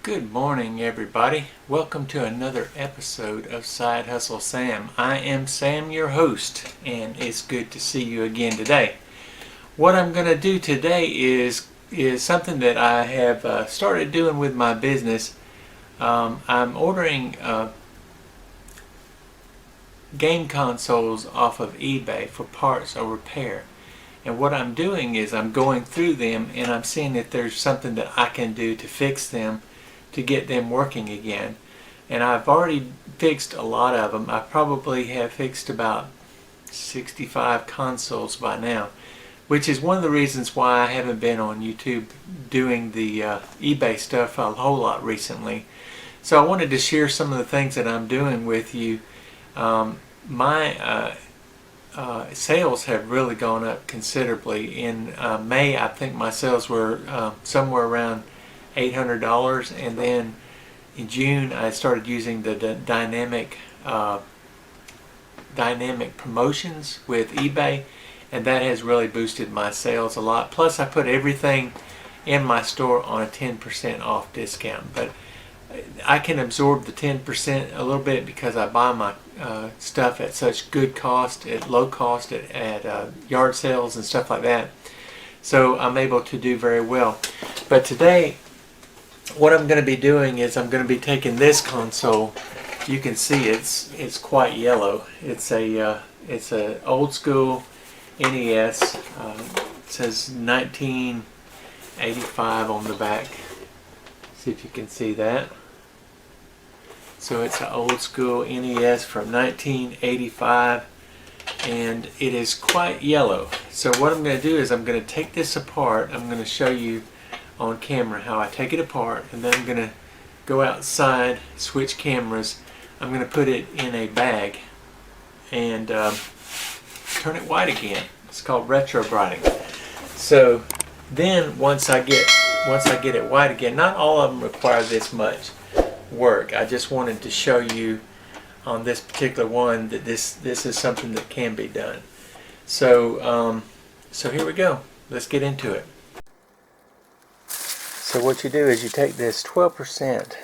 Good morning, everybody. Welcome to another episode of Side Hustle Sam. I am Sam, your host, and it's good to see you again today. What I'm going to do today is something that I have started doing with my business. I'm ordering game consoles off of eBay for parts or repair. And what I'm doing is I'm going through them and I'm seeing if there's something that I can do to fix them to get them working again. And I've already fixed a lot of them. I probably have fixed about 65 consoles by now, which is one of the reasons why I haven't been on YouTube doing the eBay stuff a whole lot recently. So I wanted to share some of the things that I'm doing with you. My sales have really gone up considerably. In May, I think my sales were somewhere around $800, and then in June I started using the dynamic promotions with eBay, and that has really boosted my sales a lot. Plus I put everything in my store on a 10% off discount, but I can absorb the 10% a little bit because I buy my stuff at such good cost, at low cost, at yard sales and stuff like that. So I'm able to do very well. But today, what I'm going to be doing is I'm going to be taking this console. You can see it's quite yellow. It's a old school NES. It says 1985 on the back. See if you can see that. So it's an old school NES from 1985, and it is quite yellow. So what I'm going to do is I'm going to take this apart. I'm going to show you on camera how I take it apart, and then I'm going to go outside, switch cameras. I'm going to put it in a bag and turn it white again. It's called retrobriting. So then once I get it white again, not all of them require this much work. I just wanted to show you on this particular one that this is something that can be done. So so here we go. Let's get into it. So what you do is you take this 12%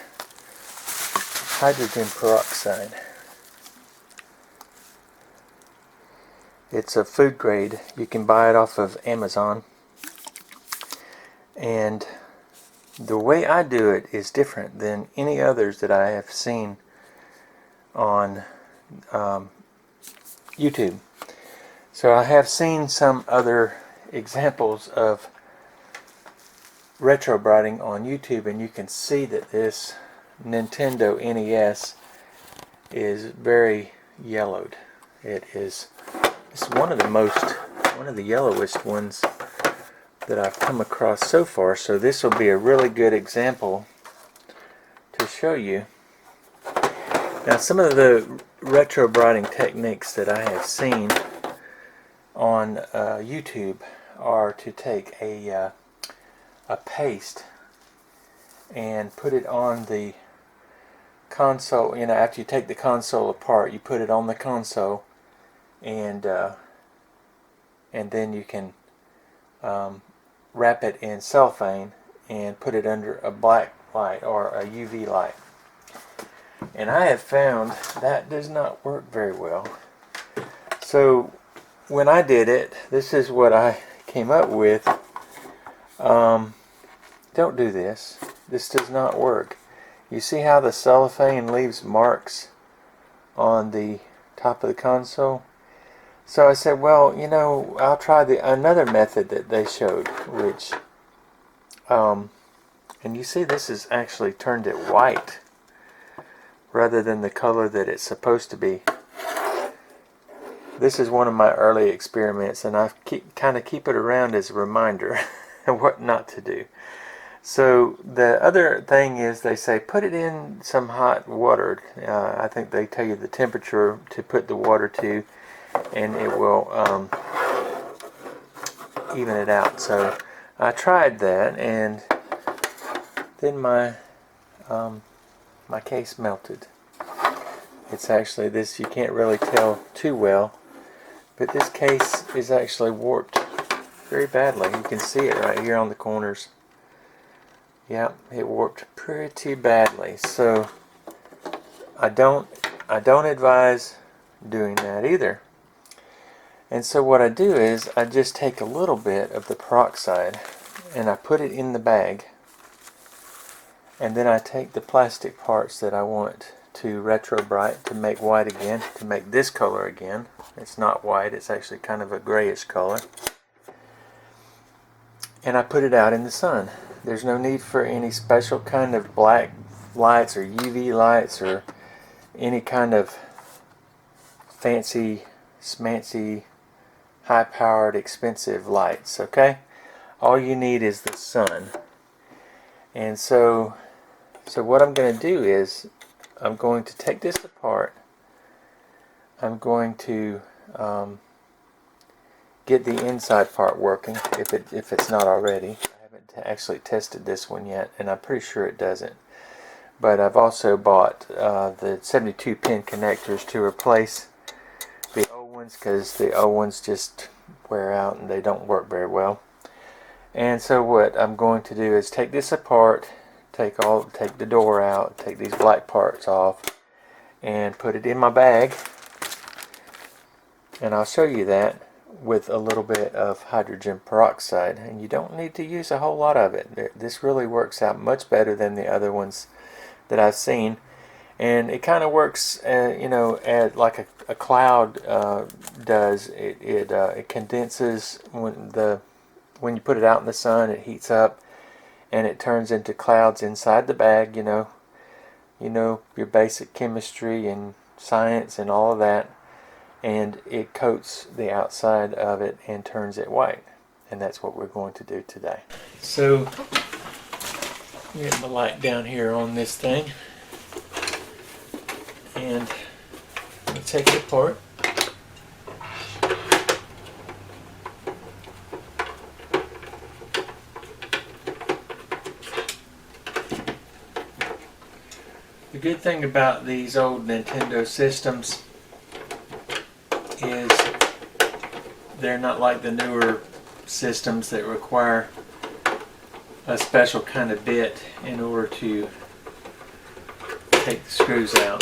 hydrogen peroxide. It's a food grade. You can buy it off of Amazon. And the way I do it is different than any others that I have seen on YouTube. So I have seen some other examples of retrobriting on YouTube, and you can see that this Nintendo NES is very yellowed. It's one of the yellowest ones that I've come across so far. So this will be a really good example to show you. Now, some of the retrobriting techniques that I have seen on YouTube are to take a paste and put it on the console. After you take the console apart, you put it on the console, and then you can wrap it in cellophane and put it under a black light or a UV light. And I have found that does not work very well. So when I did it, this is what I came up with. Don't do this. This does not work. You see how the cellophane leaves marks on the top of the console? So I said, well, I'll try another method that they showed, which, and you see this has actually turned it white rather than the color that it's supposed to be. This is one of my early experiments, and I kind of keep it around as a reminder of what not to do. So the other thing is they say put it in some hot water. I think they tell you the temperature to put the water to, and it will even it out. So I tried that, and then my case melted. It's actually this, you can't really tell too well, but this case is actually warped very badly. You can see it right here on the corners. Yep, it warped pretty badly. So I don't advise doing that either. And so what I do is I just take a little bit of the peroxide and I put it in the bag, and then I take the plastic parts that I want to Retrobright to make white again, to make this color again. It's not white, it's actually kind of a grayish color. And I put it out in the sun. There's no need for any special kind of black lights or UV lights or any kind of fancy, smancy, high-powered, expensive lights, okay? All you need is the sun. And so what I'm going to do is I'm going to take this apart. I'm going to get the inside part working if it's not already. I haven't actually tested this one yet, and I'm pretty sure it doesn't. But I've also bought the 72 pin connectors to replace the old ones, because the old ones just wear out and they don't work very well. And so what I'm going to do is take this apart, take the door out, take these black parts off, and put it in my bag. And I'll show you that with a little bit of hydrogen peroxide. And you don't need to use a whole lot of it. This really works out much better than the other ones that I've seen. And it kind of works, like a cloud does. It condenses when you put it out in the sun. It heats up, and it turns into clouds inside the bag. You know your basic chemistry and science and all of that, and it coats the outside of it and turns it white. And that's what we're going to do today. So, get my light down here on this thing. And we'll take it apart. The good thing about these old Nintendo systems is they're not like the newer systems that require a special kind of bit in order to take the screws out.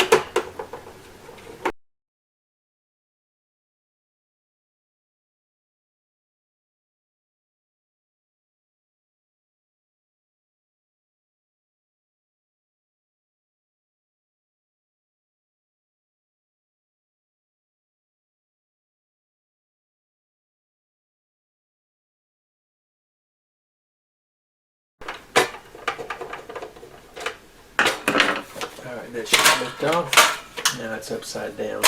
Alright, that should lift off. Now it's upside down.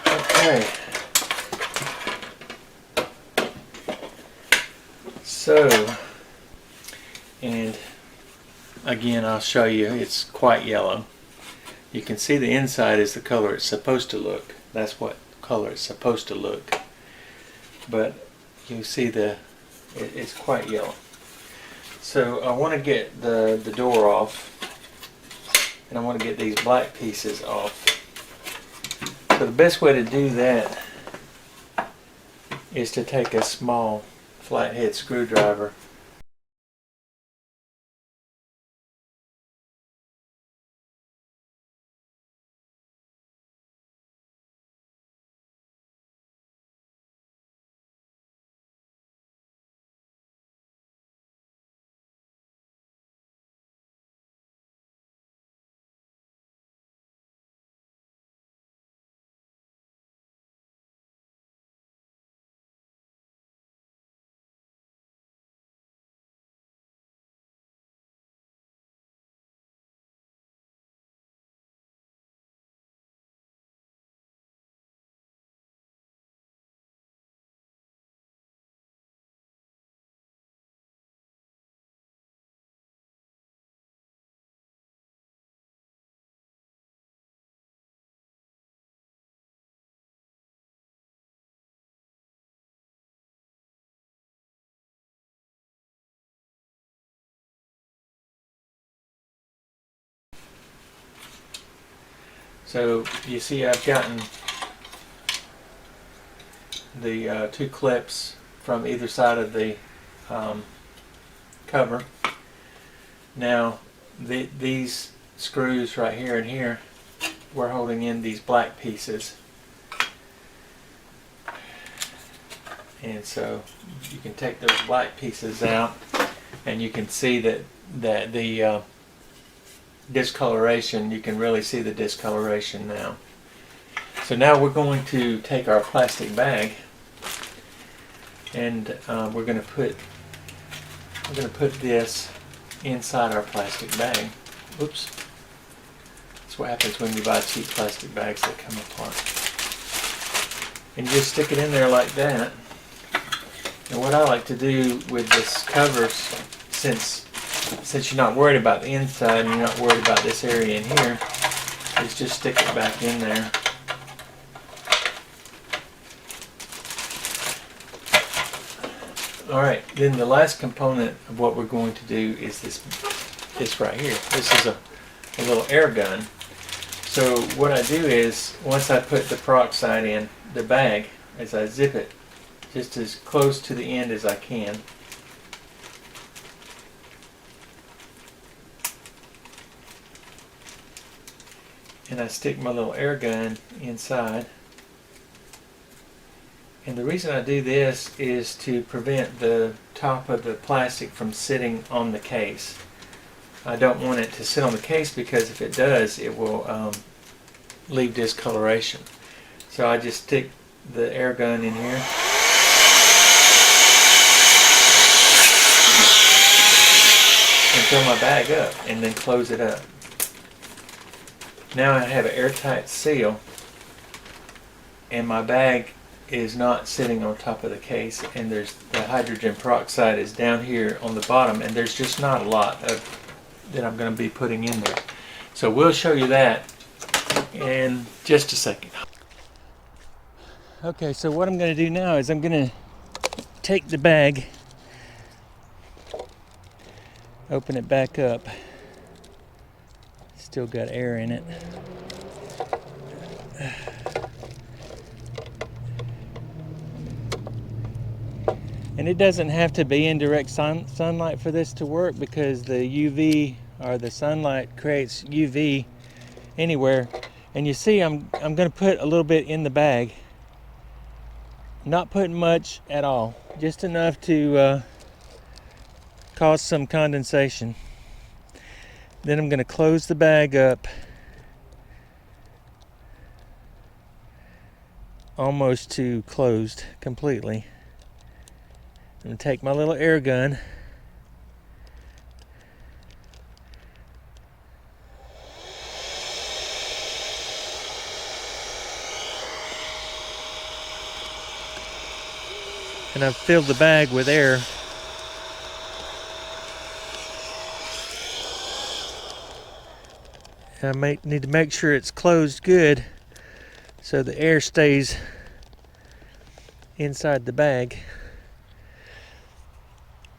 Okay. So, and again I'll show you, it's quite yellow. You can see the inside is the color it's supposed to look. That's what color it's supposed to look. But you see it's quite yellow. So I want to get the door off, and I want to get these black pieces off. So the best way to do that is to take a small flathead screwdriver . So you see I've gotten the two clips from either side of the cover. Now these screws right here and here, we're holding in these black pieces, and so you can take those black pieces out and you can see that the discoloration, you can really see the discoloration now. So now we're going to take our plastic bag and we're going to put this inside our plastic bag. Oops. That's what happens when you buy cheap plastic bags that come apart. And you just stick it in there like that. And what I like to do with this cover, since you're not worried about the inside and you're not worried about this area in here, is just stick it back in there. Alright, then the last component of what we're going to do is this right here. This is a little air gun. So what I do is, once I put the peroxide in the bag, as I zip it just as close to the end as I can, and I stick my little air gun inside. And the reason I do this is to prevent the top of the plastic from sitting on the case. I don't want it to sit on the case, because if it does, it will leave discoloration. So I just stick the air gun in here. And fill my bag up and then close it up. Now I have an airtight seal, and my bag is not sitting on top of the case, and the hydrogen peroxide is down here on the bottom, and there's just not a lot that I'm going to be putting in there. So we'll show you that in just a second. Okay, so what I'm going to do now is I'm going to take the bag, open it back up. Still got air in it. And it doesn't have to be in direct sunlight for this to work, because the UV, or the sunlight, creates UV anywhere. And you see I'm going to put a little bit in the bag. Not putting much at all, just enough to cause some condensation. Then I'm going to close the bag up almost to closed completely. I'm going to take my little air gun and I've filled the bag with air. I need to make sure it's closed good so the air stays inside the bag.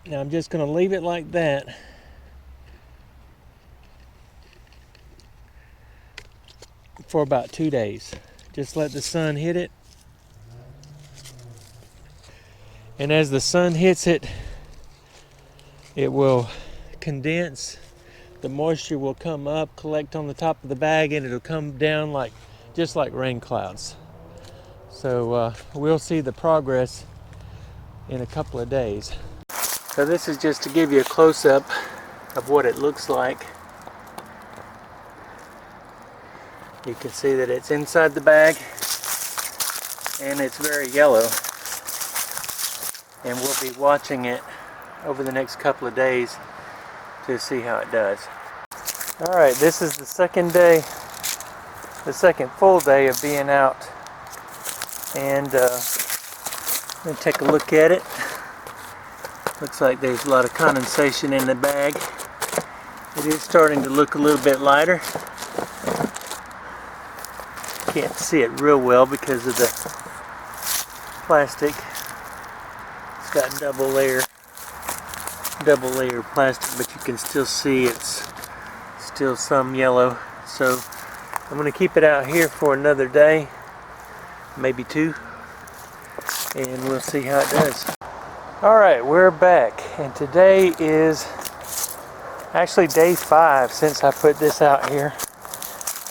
Now I'm just going to leave it like that for about 2 days. Just let the sun hit it. And as the sun hits it, it will condense. The moisture will come up, collect on the top of the bag, and it'll come down just like rain clouds. So we'll see the progress in a couple of days. So this is just to give you a close-up of what it looks like. You can see that it's inside the bag, and it's very yellow. And we'll be watching it over the next couple of days to see how it does. Alright, this is the second full day of being out, and I'm going to take a look at it. Looks like there's a lot of condensation in the bag. It is starting to look a little bit lighter. Can't see it real well because of the plastic. It's got double layer plastic, but you can still see it's still some yellow. So I'm going to keep it out here for another day, maybe 2, and we'll see how it does. Alright, we're back, and today is actually day 5 since I put this out here.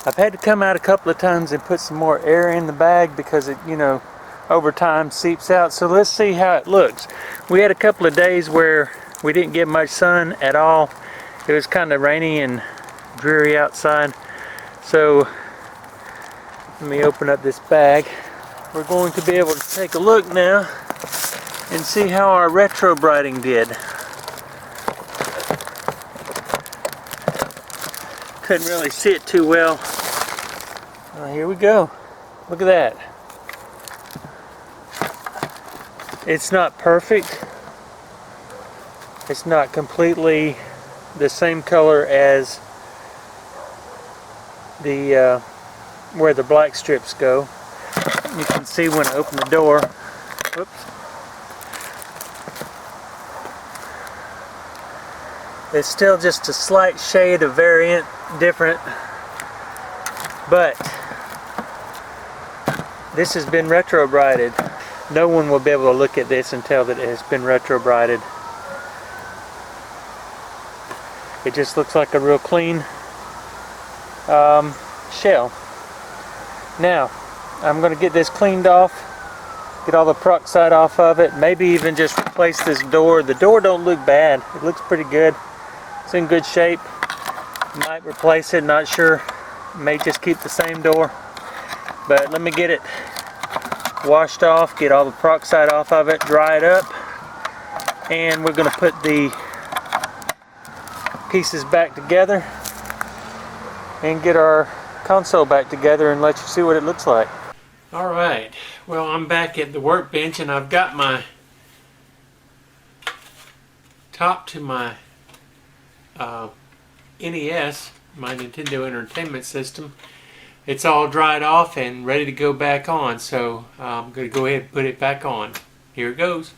I've had to come out a couple of times and put some more air in the bag because it, over time seeps out. So let's see how it looks. We had a couple of days where we didn't get much sun at all. It was kind of rainy and dreary outside. So let me open up this bag. We're going to be able to take a look now and see how our retrobriting did. Couldn't really see it too well. Here we go. Look at that. It's not perfect. It's not completely the same color as the where the black strips go. You can see when I open the door. Whoops. It's still just a slight shade of variant different, but this has been retrobrighted. No one will be able to look at this and tell that it has been retrobrighted. It just looks like a real clean shell. Now, I'm going to get this cleaned off, get all the peroxide off of it, maybe even just replace this door. The door don't look bad. It looks pretty good. It's in good shape. Might replace it, not sure. May just keep the same door. But let me get it washed off, get all the peroxide off of it, dry it up, and we're going to put the pieces back together and get our console back together and let you see what it looks like. Alright, well, I'm back at the workbench and I've got my top to my NES, my Nintendo Entertainment System. It's all dried off and ready to go back on, so I'm going to go ahead and put it back on. Here it goes.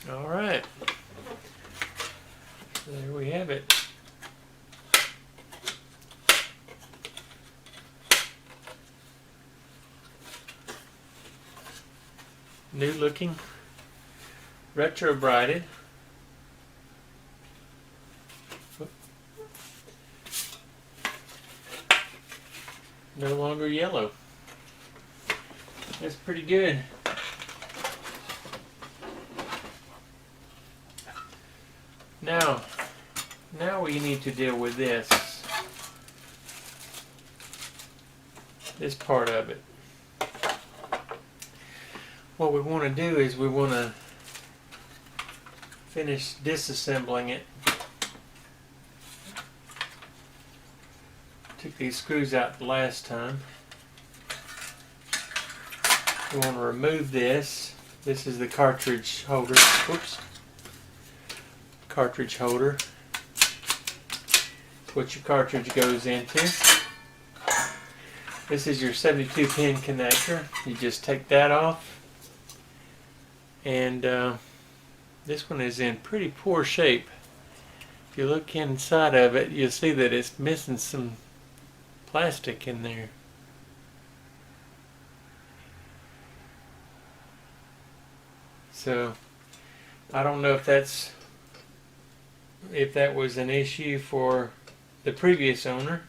Alright, so there we have it. New looking, retrobrighted. No longer yellow. That's pretty good. Now we need to deal with this part of it. What we want to do is we want to finish disassembling it. Took these screws out the last time. We want to remove this. This is the cartridge holder. Oops. Cartridge holder. It's what your cartridge goes into. This is your 72 pin connector. You just take that off and this one is in pretty poor shape. If you look inside of it, you'll see that it's missing some plastic in there. So I don't know if that was an issue for the previous owner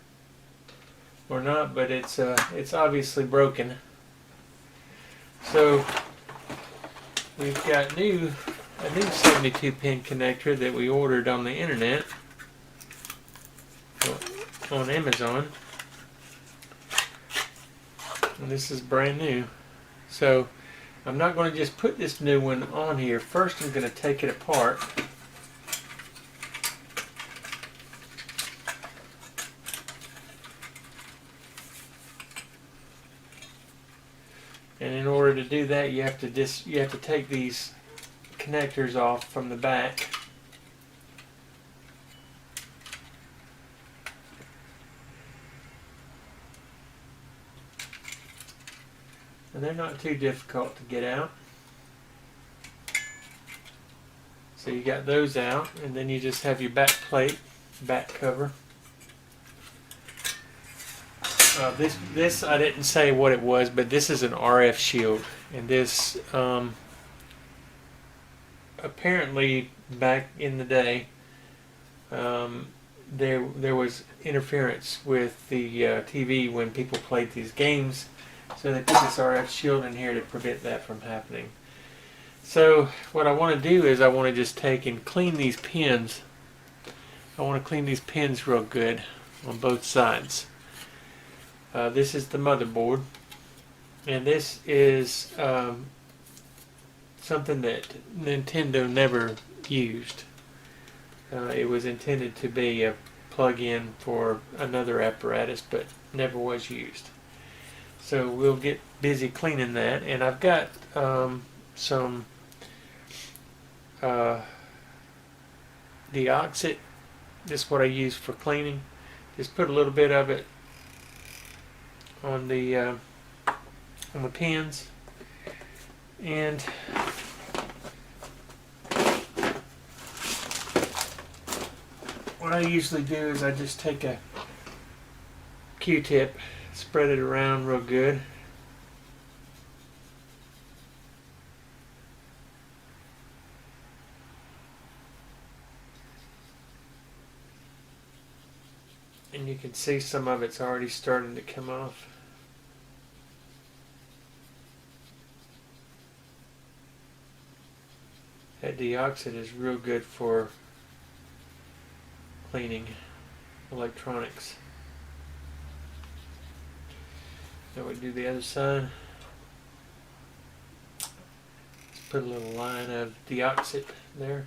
or not, but it's obviously broken. So we've got a new 72 pin connector that we ordered on the internet on Amazon, and this is brand new. So I'm not going to just put this new one on here. First I'm going to take it apart. And in order to do that, you have to take these connectors off from the back. And they're not too difficult to get out. So you got those out, and then you just have your back plate, back cover. This I didn't say what it was, but this is an RF shield, and this apparently back in the day there was interference with the TV when people played these games, so they put this RF shield in here to prevent that from happening. So what I want to do is I want to just take and clean these pins. I want to clean these pins real good on both sides. This is the motherboard, and this is something that Nintendo never used. It was intended to be a plug-in for another apparatus, but never was used. So we'll get busy cleaning that, and I've got some deoxit. This is what I use for cleaning. Just put a little bit of it on the pins, and what I usually do is I just take a Q-tip, spread it around real good, and you can see some of it's already starting to come off. That deoxit is real good for cleaning electronics. Now we do the other side. Let's put a little line of deoxit there.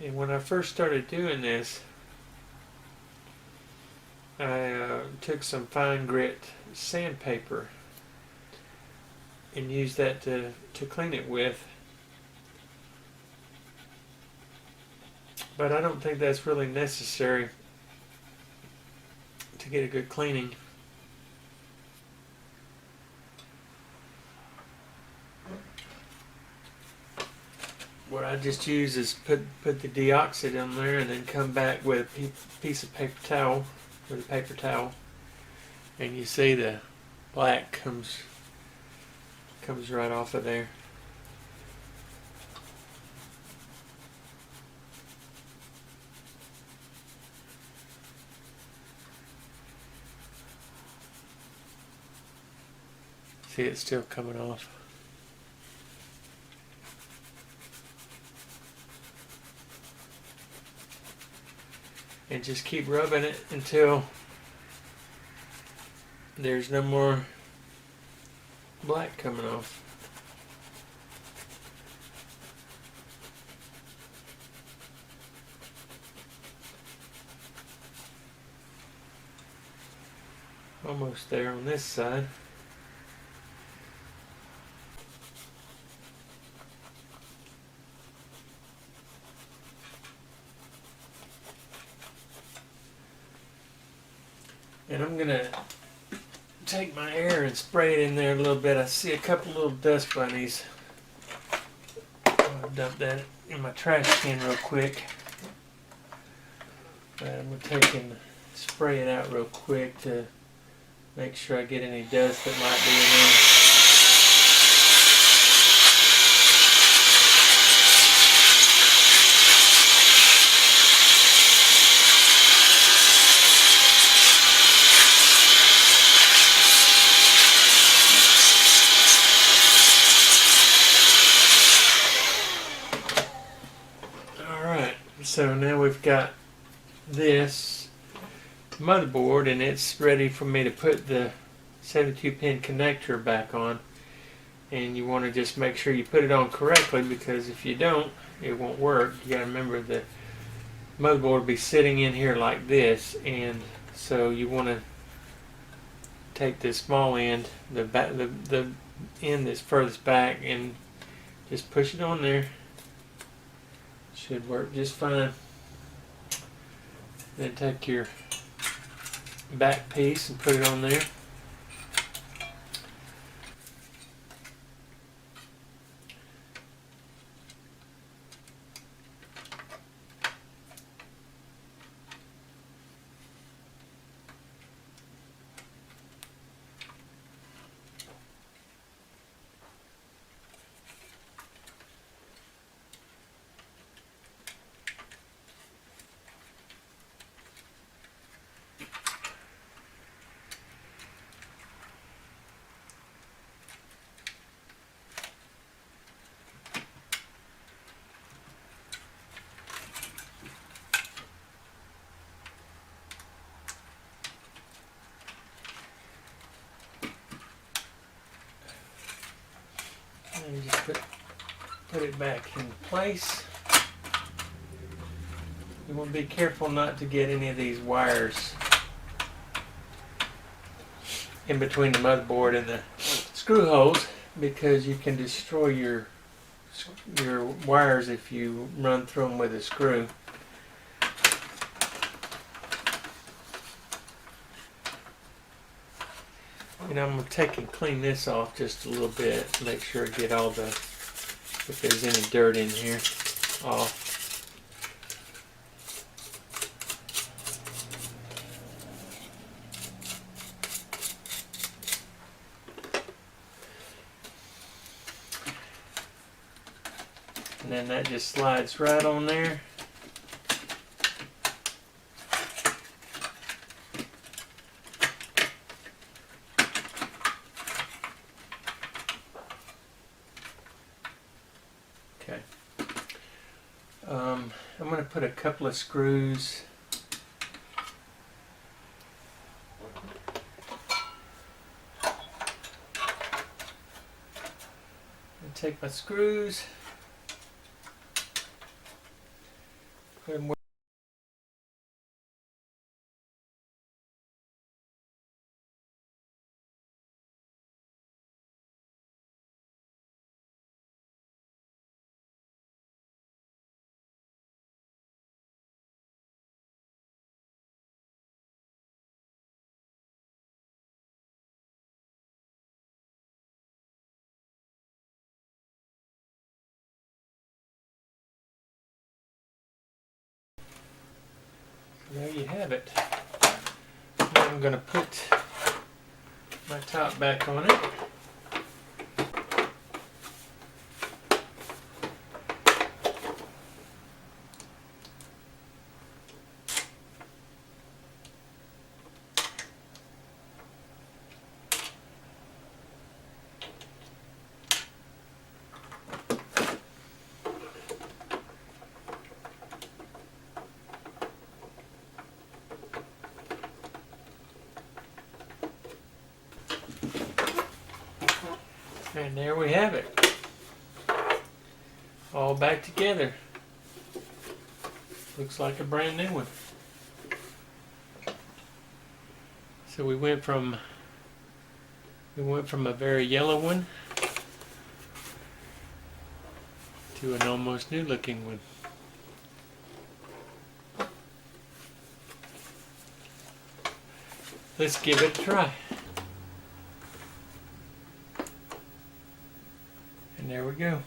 And when I first started doing this, I took some fine grit sandpaper and used that to clean it with. But I don't think that's really necessary to get a good cleaning. What I just use is put the deoxit in there and then come back with a piece of paper towel, with a paper towel, and you see the black comes right off of there. See, it's still coming off. And just keep rubbing it until there's no more black coming off. Almost there on this side. And I'm gonna take my air and spray it in there a little bit. I see a couple little dust bunnies. I'll dump that in my trash can real quick. But I'm gonna take and spray it out real quick to make sure I get any dust that might be in there. So now we've got this motherboard and it's ready for me to put the 72-pin connector back on. And you want to just make sure you put it on correctly, because if you don't, it won't work. You got to remember the motherboard will be sitting in here like this, and so you want to take this small end, the end that's furthest back, and just push it on there. Should work just fine. Then take your back piece and put it on there. And just put it back in place. You want to be careful not to get any of these wires in between the motherboard and the screw holes, because you can destroy your wires if you run through them with a screw. And I'm going to take and clean this off just a little bit, make sure I get all the, if there's any dirt in here, off. And then that just slides right on there. Okay. I'm going to put a couple of screws and take my screws, put them where there you have it. Now I'm going to put my top back on it. And there we have it, all back together. Looks like a brand new one. So we went from a very yellow one to an almost new looking one. let's give it a try. And there we go.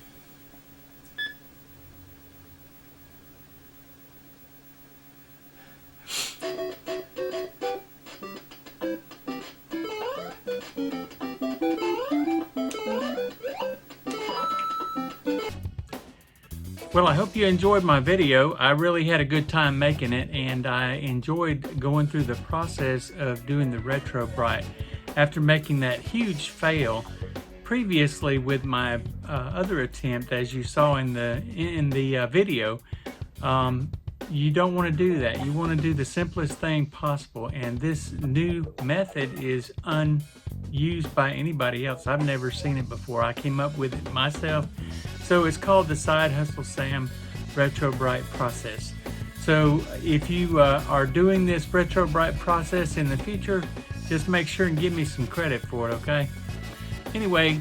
Well, I hope you enjoyed my video. I really had a good time making it, and I enjoyed going through the process of doing the Retrobright. After making that huge fail previously with my other attempt, as you saw in the video, you don't want to do that. You want to do the simplest thing possible, and this new method is unused by anybody else. I've never seen it before. I came up with it myself. So it's called the Side Hustle Sam Retrobright process. So if you are doing this Retrobright process in the future, just make sure and give me some credit for it, okay? Anyway,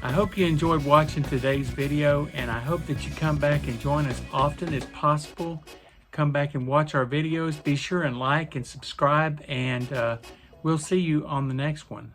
I hope you enjoyed watching today's video, and I hope that you come back and join us often as possible. Come back and watch our videos. Be sure and like and subscribe, and we'll see you on the next one.